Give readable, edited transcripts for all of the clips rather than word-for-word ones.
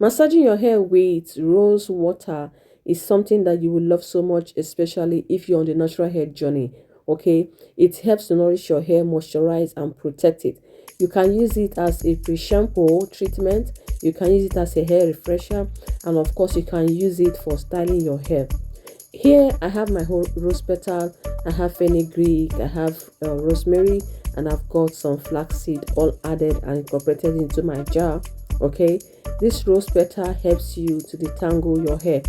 Massaging your hair with rose water is something that you will love so much, especially if you're on the natural hair journey. Okay, it helps to nourish your hair, moisturize, and protect it. You can use it as a pre-shampoo treatment, you can use it as a hair refresher, and of course, you can use it for styling your hair. Here I have my whole rose petal, I have fenugreek, I have rosemary, and I've got some flaxseed all added and incorporated into my jar. Okay, this rose petal helps you to detangle your hair.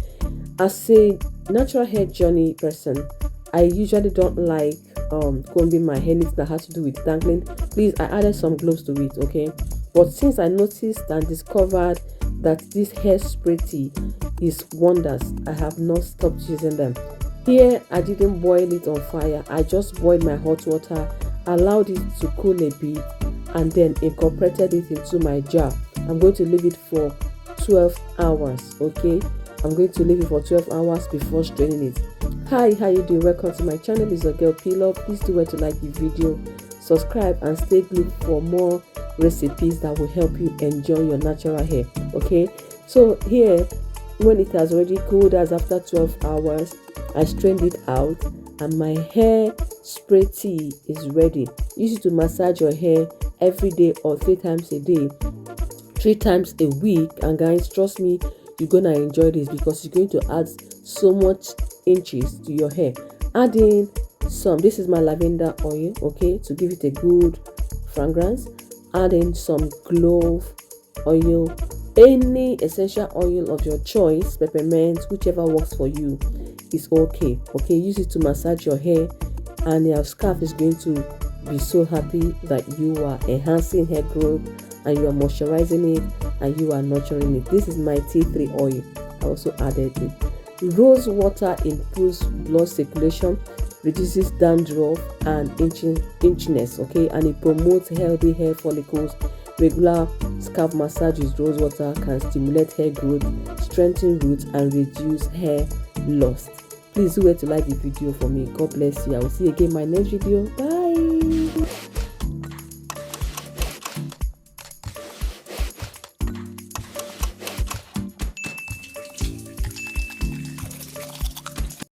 As a natural hair journey person, I usually don't like combing my hair, anything that has to do with tangling. Please, I added some gloves to it, okay? But since I noticed and discovered that this hair spray tea is wonders, I have not stopped using them. Here I didn't boil it on fire, I just boiled my hot water, allowed it to cool a bit, and then incorporated it into my jar. I'm going to leave it for 12 hours. Okay, I'm going to leave it for 12 hours before straining it. Hi, how you doing? Welcome to my channel. It's your girl Pillow. Please do well to like the video, subscribe, and stay glued for more recipes that will help you enjoy your natural hair. Okay, so here, when it has already cooled, as after 12 hours, I strained it out, and my hair spray tea is ready. Use it to massage your hair every day or 3 times a day, 3 times a week. And guys, trust me, you're gonna enjoy this because you're going to add so much inches to your hair. Adding some, this is my lavender oil, okay, to give it a good fragrance. Adding some clove oil, any essential oil of your choice, peppermint, whichever works for you is okay. Okay, use it to massage your hair, and your scalp is going to be so happy that you are enhancing hair growth, and you are moisturizing it, and you are nurturing it. This is my tea tree oil. I also added it. Rose water improves blood circulation, reduces dandruff and itchiness, okay, and it promotes healthy hair follicles. Regular scalp massage with rose water can stimulate hair growth, strengthen roots, and reduce hair loss. Please do well to like the video for me. God bless you. I will see you again in my next video. Bye.